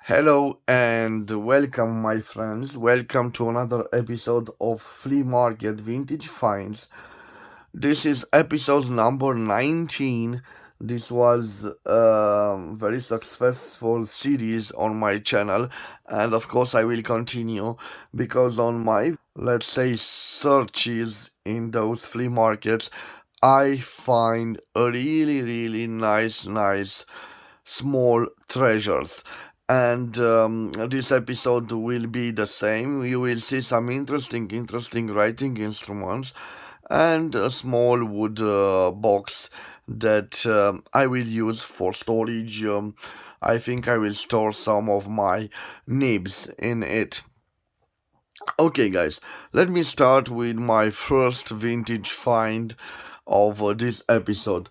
Hello and welcome, my friends. Welcome to another episode of Flea Market Vintage Finds. This is episode number 19. This was a very successful series on my channel, and of course, I will continue because on my, let's say, searches in those flea markets, I find a really nice small treasures. And this episode will be the same. You will see some interesting writing instruments and a small wood box that I will use for storage. I think I will store some of my nibs in it. Okay, guys, let me start with my first vintage find of this episode.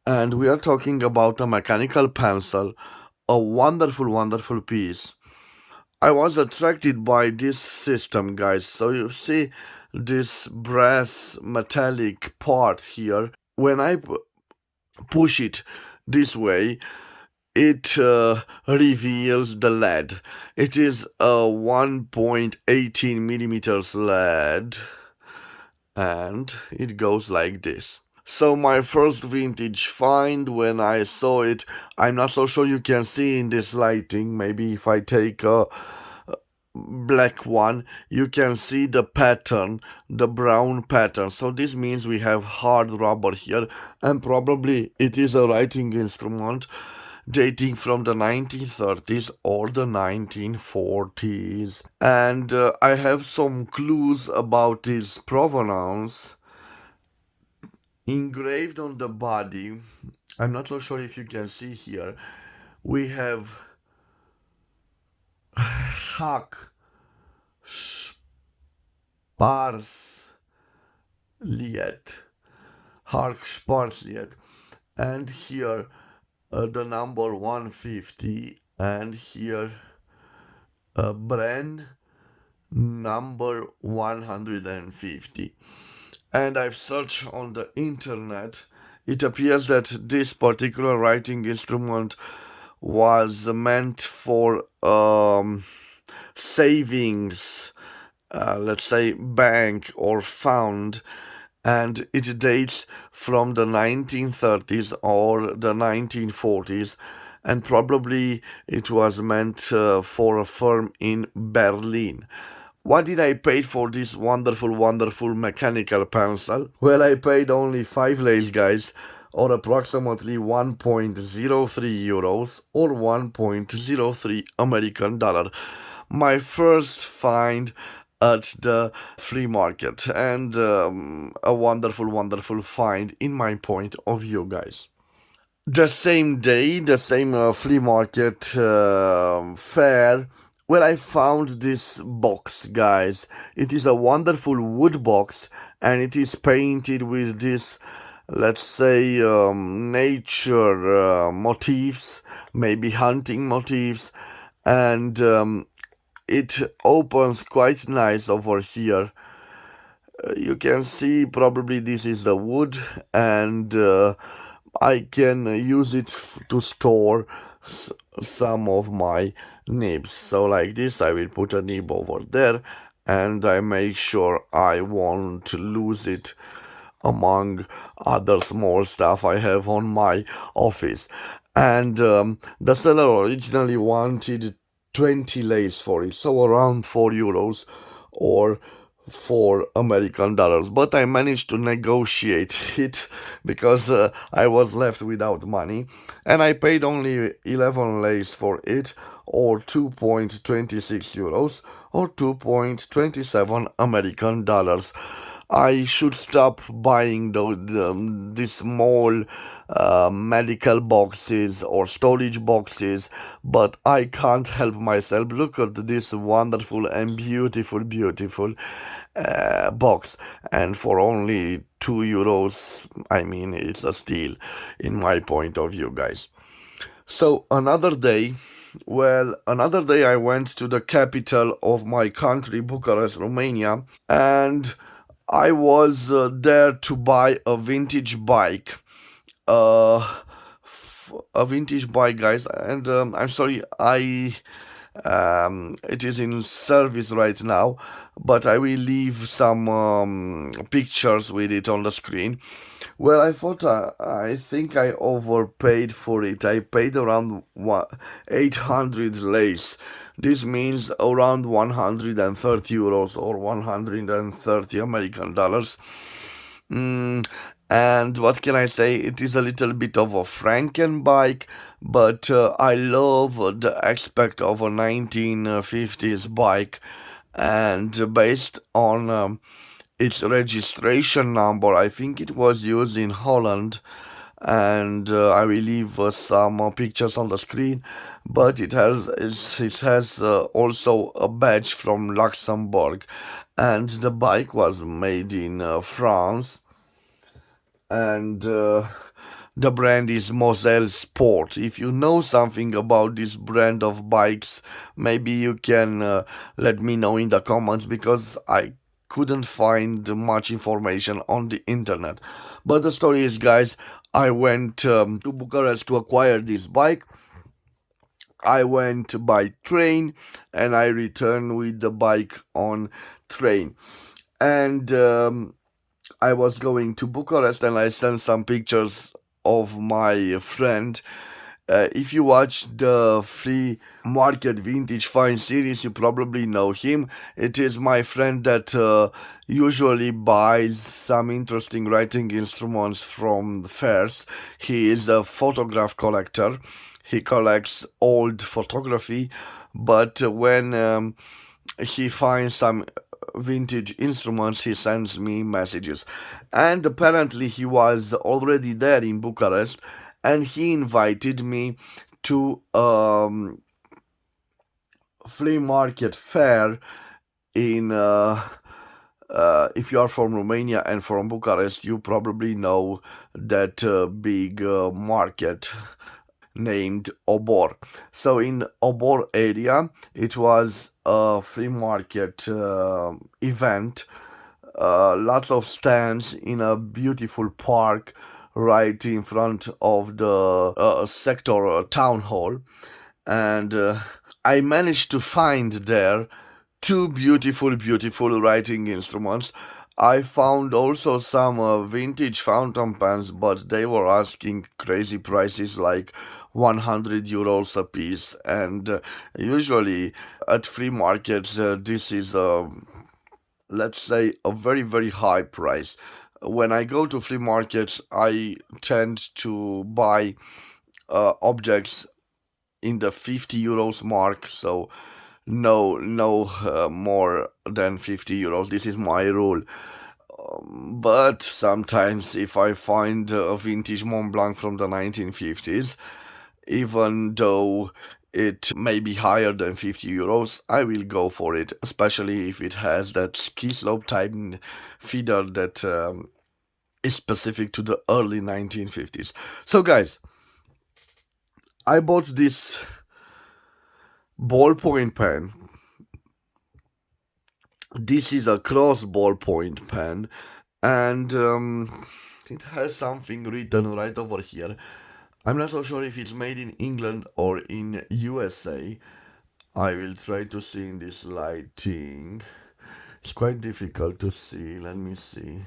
And we are talking about a mechanical pencil, a wonderful piece. I was attracted by this system, guys. So you see this brass metallic part here. When I push it this way, it reveals the lead. It is a 1.18 millimeters lead, and it goes like this. So my first vintage find, when I saw it, I'm not so sure you can see in this lighting. Maybe if I take a black one, you can see the pattern, the brown pattern. So this means we have hard rubber here, and probably it is a writing instrument dating from the 1930s or the 1940s. And I have some clues about its provenance engraved on the body. I'm not so sure if you can see here. We have Hack Sparsliet, Hark Sparsliet, and here the number 150, and here Bren number 150. And I've searched on the internet. It appears that this particular writing instrument was meant for savings, let's say bank or fund, and it dates from the 1930s or the 1940s, and probably it was meant for a firm in Berlin. What did I pay for this wonderful mechanical pencil? Well, I paid only 5 lays, guys, or approximately 1.03 euros or 1.03 American dollar. My first find at the flea market, and a wonderful find in my point of view, guys. The same day, the same flea market fair, where I found this box, guys. It is a wonderful wood box, and it is painted with this, let's say, nature motifs, maybe hunting motifs, and it opens quite nice over here. You can see probably this is the wood, and I can use it to store some of my nibs. So like this, I will put a nib over there, and I make sure I won't lose it among other small stuff I have on my office. And the seller originally wanted 20 lays for it, so around 4 euros or 4 American dollars. But I managed to negotiate it because I was left without money, and I paid only 11 lays for it, or 2.26 euros or 2.27 American dollars. I should stop buying these small medical boxes or storage boxes, but I can't help myself. Look at this wonderful and beautiful box, and for only 2 euros, I mean, it's a steal in my point of view, guys. So another day I went to the capital of my country, Bucharest, Romania, and I was there to buy a vintage bike. A vintage bike, guys, and I'm sorry, I It is in service right now, but I will leave some pictures with it on the screen. Well, I think I overpaid for it. I paid around 800 lace. This means around 130 euros or 130 American dollars. Mm, and what can I say? It is a little bit of a Franken bike, but I love the aspect of a 1950s bike. And based on its registration number, I think it was used in Holland. And I will leave some pictures on the screen, but it has also a badge from Luxembourg, and the bike was made in France, and the brand is Moselle Sport. If you know something about this brand of bikes, maybe you can let me know in the comments, because I couldn't find much information on the internet. But the story is, guys, I went to Bucharest to acquire this bike. I went by train and I returned with the bike on train. And I was going to Bucharest and I sent some pictures of my friend. If you watch the Flea Market Vintage Fine series, you probably know him. It is my friend that usually buys some interesting writing instruments from fairs. He is a photograph collector. He collects old photography, but when he finds some vintage instruments, he sends me messages. And apparently, he was already there in Bucharest, and he invited me to flea market fair in. If you are from Romania and from Bucharest, you probably know that big market named Obor. So in Obor area, it was a free market event. Lots of stands in a beautiful park right in front of the sector town hall, and I managed to find there two beautiful writing instruments. I found also some vintage fountain pens, but they were asking crazy prices like 100 euros a piece. And usually at free markets, this is, let's say, a very high price. When I go to flea markets, I tend to buy objects in the 50 euros mark, so no more than 50 euros. This is my rule. But sometimes if I find a vintage Mont Blanc from the 1950s, even though it may be higher than 50 euros, I will go for it, especially if it has that ski slope type feeder that is specific to the early 1950s. So guys, I bought this ballpoint pen. This is a cross ballpoint pen, and it has something written right over here. I'm not so sure if it's made in England or in USA. I will try to see in this lighting. It's quite difficult to see. Let me see.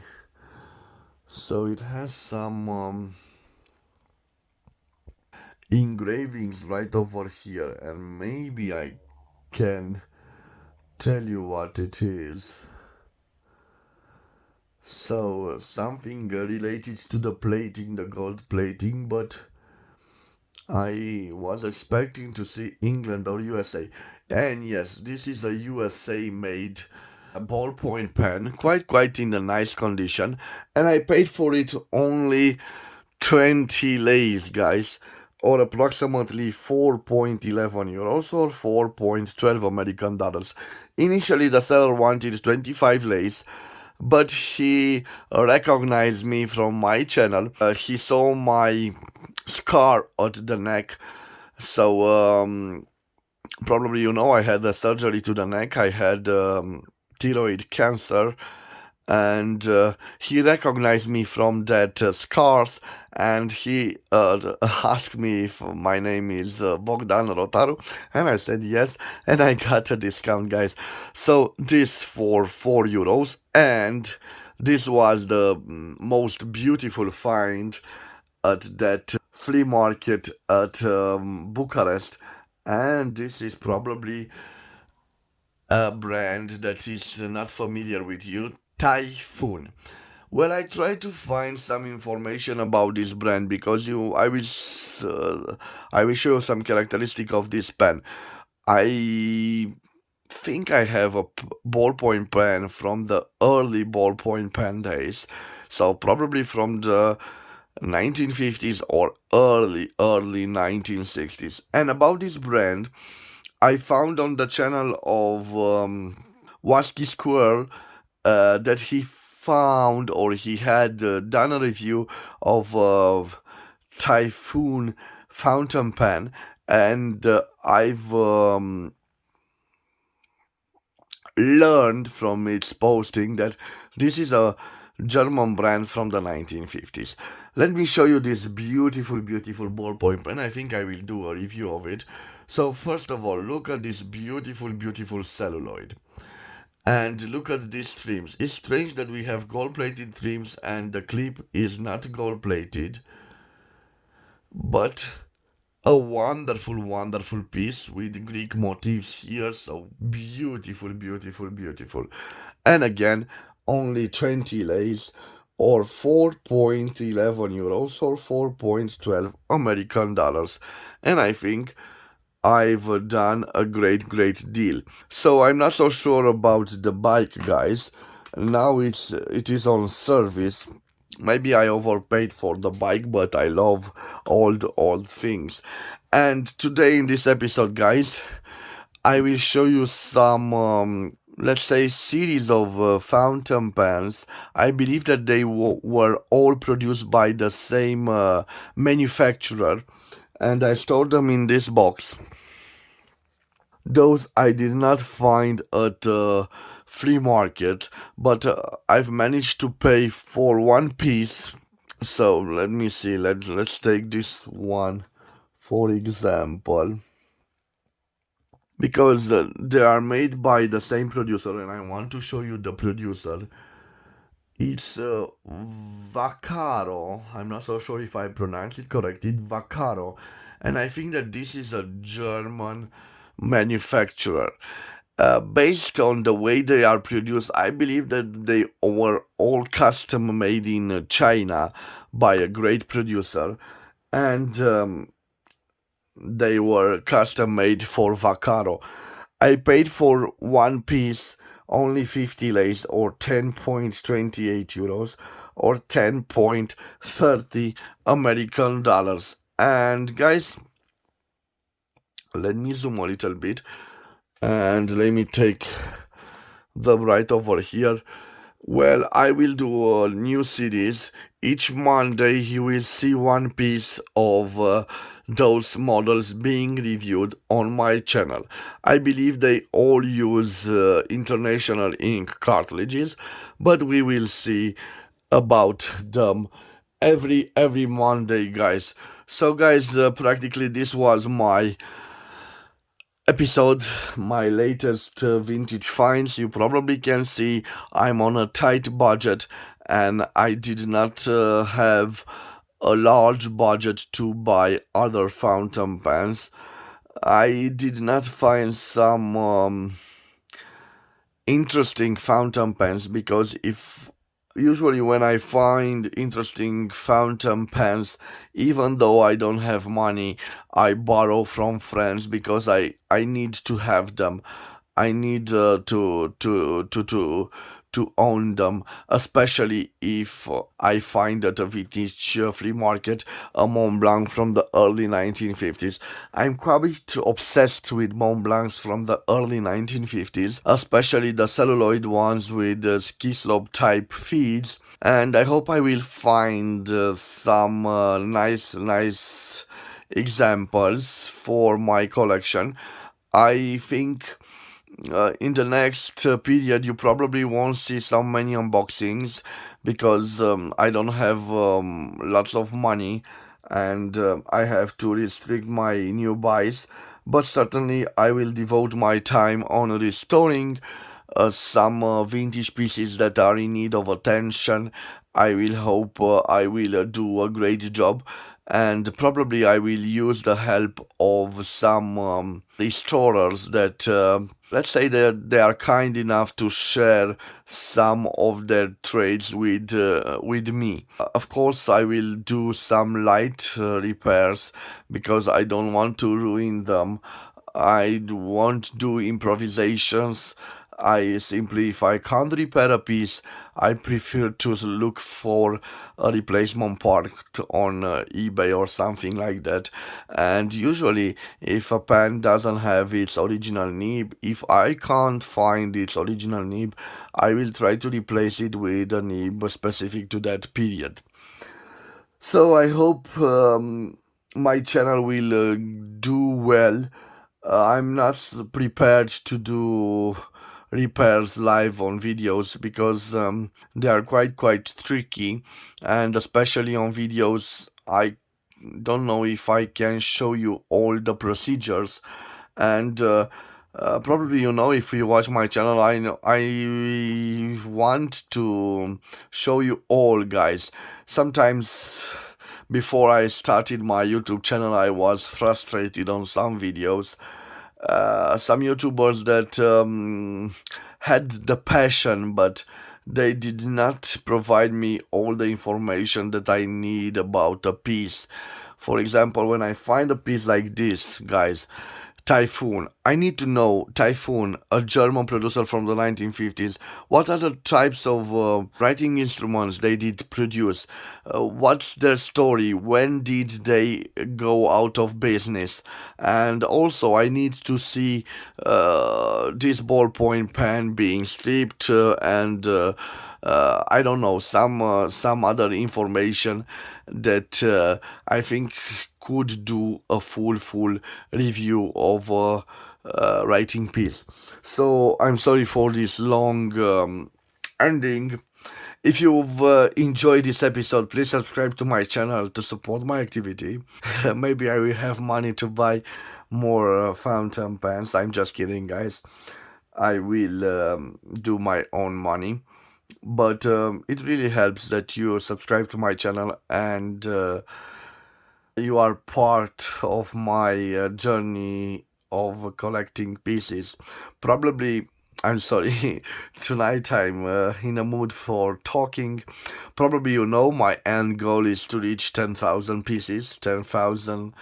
So it has some engravings right over here, and maybe I can tell you what it is. So something related to the plating, the gold plating, but I was expecting to see England or USA. And yes, this is a USA made ballpoint pen, quite in a nice condition, and I paid for it only 20 lays, guys, or approximately 4.11 euros or 4.12 American dollars. Initially, the seller wanted 25 lays, but he recognized me from my channel. He saw my scar at the neck, so probably you know I had a surgery to the neck. I had thyroid cancer, and he recognized me from that scarf, and he asked me if my name is Bogdan Rotaru, and I said yes, and I got a discount, guys. So this for €4, and this was the most beautiful find at that flea market at Bucharest, and this is probably a brand that is not familiar with you, Typhoon. Well, I tried to find some information about this brand because I will show you some characteristic of this pen. I think I have a ballpoint pen from the early ballpoint pen days, so probably from the 1950s or early 1960s. And about this brand, I found on the channel of Wasky Squirrel that he found or he had done a review of Typhoon fountain pen, and I've learned from its posting that this is a German brand from the 1950s. Let me show you this beautiful, beautiful ballpoint pen. I think I will do a review of it. So first of all, look at this beautiful, beautiful celluloid. And look at these trims. It's strange that we have gold-plated trims and the clip is not gold-plated, but a wonderful, wonderful piece with Greek motifs here. So beautiful, beautiful, beautiful. And again, only 20 lays or 4.11 euros or 4.12 American dollars. And I think I've done a great, great deal. So I'm not so sure about the bike, guys. Now it is on service. Maybe I overpaid for the bike, but I love old things. And today in this episode, guys, I will show you some let's say series of fountain pens. I believe that they were all produced by the same manufacturer, and I stored them in this box. Those I did not find at the flea market, but I've managed to pay for one piece. So let me see. Let's take this one for example, because they are made by the same producer, and I want to show you the producer. It's Vaccaro. I'm not so sure if I pronounced it correctly. Vaccaro, and I think that this is a German manufacturer. Based on the way they are produced, I believe that they were all custom made in China by a great producer, and they were custom made for Vaccaro. I paid for one piece only 50 lays or 10.28 euros or 10.30 American dollars. And guys, let me zoom a little bit and let me take them right over here. Well, I will do a new series. Each Monday you will see one piece of those models being reviewed on my channel. I believe they all use international ink cartridges, but we will see about them every Monday, guys. So guys, practically this was my episode, my latest vintage finds. You probably can see I'm on a tight budget, and I did not have a large budget to buy other fountain pens. I did not find some interesting fountain pens, because if usually when I find interesting fountain pens, even though I don't have money, I borrow from friends because I need to have them. I need to own them, especially if I find at a vintage flea market a Mont Blanc from the early 1950s. I'm quite obsessed with Mont Blancs from the early 1950s, especially the celluloid ones with ski slope type feeds. And I hope I will find some nice examples for my collection. I think In the next period, you probably won't see so many unboxings because I don't have lots of money and I have to restrict my new buys. But certainly, I will devote my time on restoring some vintage pieces that are in need of attention. I will hope I will do a great job, and probably I will use the help of some restorers that, let's say, that they are kind enough to share some of their trades with me. Of course, I will do some light repairs because I don't want to ruin them. I won't do improvisations. I simply, if I can't repair a piece, I prefer to look for a replacement part on eBay or something like that. And usually, if a pen doesn't have its original nib, if I can't find its original nib, I will try to replace it with a nib specific to that period. So I hope my channel will do well. I'm not prepared to do repairs live on videos because they are quite tricky, and especially on videos I don't know if I can show you all the procedures. And probably, if you watch my channel, I know I want to show you all, guys. Sometimes before I started my YouTube channel, I was frustrated on some videos. Some YouTubers that had the passion, but they did not provide me all the information that I need about a piece. For example, when I find a piece like this, guys, Typhoon. I need to know Typhoon, a German producer from the 1950s. What are the types of writing instruments they did produce? What's their story? When did they go out of business? And also, I need to see this ballpoint pen being stripped and I don't know, some other information that I think could do a full review of writing piece. So I'm sorry for this long ending. If you've enjoyed this episode, please subscribe to my channel to support my activity. Maybe I will have money to buy more fountain pens. I'm just kidding, guys. I will do my own money. But it really helps that you subscribe to my channel and you are part of my journey of collecting pieces. Probably, I'm sorry, tonight I'm in a mood for talking. Probably my end goal is to reach 10,000 pieces, 10,000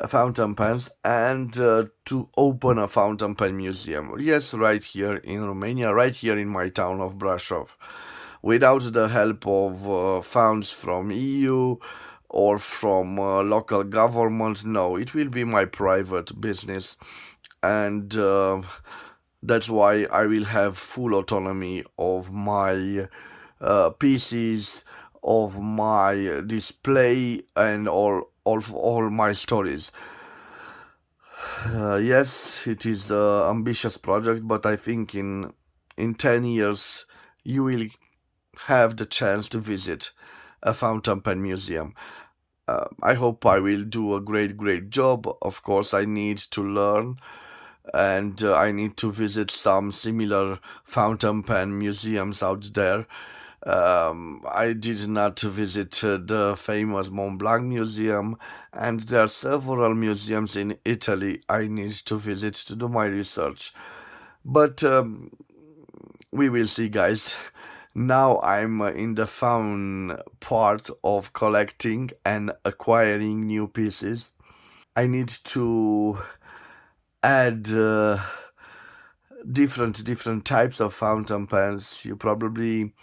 fountain pens, and to open a fountain pen museum. Yes, right here in Romania, right here in my town of Brasov. Without the help of funds from EU or from local government, no, it will be my private business, and that's why I will have full autonomy of my pieces, of my display, and all my stories. Yes, it is an ambitious project, but I think in 10 years you will have the chance to visit a fountain pen museum. I hope I will do a great job. Of course, I need to learn and I need to visit some similar fountain pen museums out there. I did not visit the famous Mont Blanc Museum, and there are several museums in Italy I need to visit to do my research. But we will see, guys. Now I'm in the fun part of collecting and acquiring new pieces. I need to add different types of fountain pens. You probably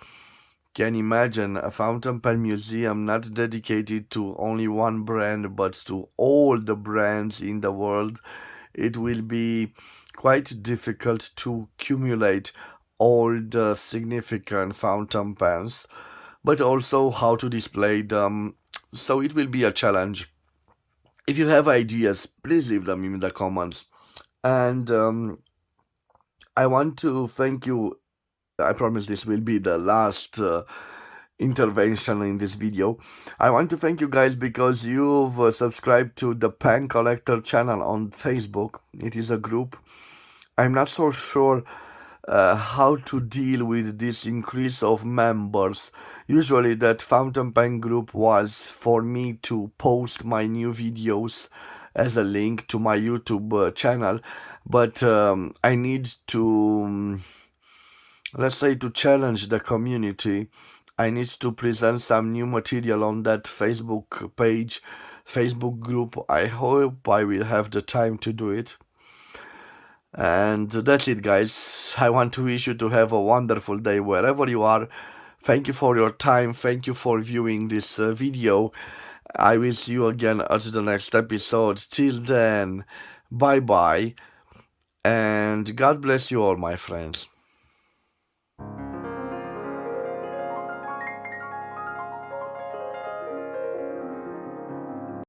can imagine a fountain pen museum not dedicated to only one brand but to all the brands in the world. It will be quite difficult to accumulate all the significant fountain pens, but also how to display them. So it will be a challenge. If you have ideas, please leave them in the comments. And I want to thank you. I promise this will be the last intervention in this video. I want to thank you guys because you've subscribed to the Pen Collector channel on Facebook. It is a group. I'm not so sure how to deal with this increase of members. Usually that fountain pen group was for me to post my new videos as a link to my YouTube channel, but I need to let's say to challenge the community. I need to present some new material on that Facebook page, Facebook group. I hope I will have the time to do it. And that's it, guys. I want to wish you to have a wonderful day wherever you are. Thank you for your time. Thank you for viewing this video. I will see you again at the next episode. Till then, bye bye. And God bless you all, my friends.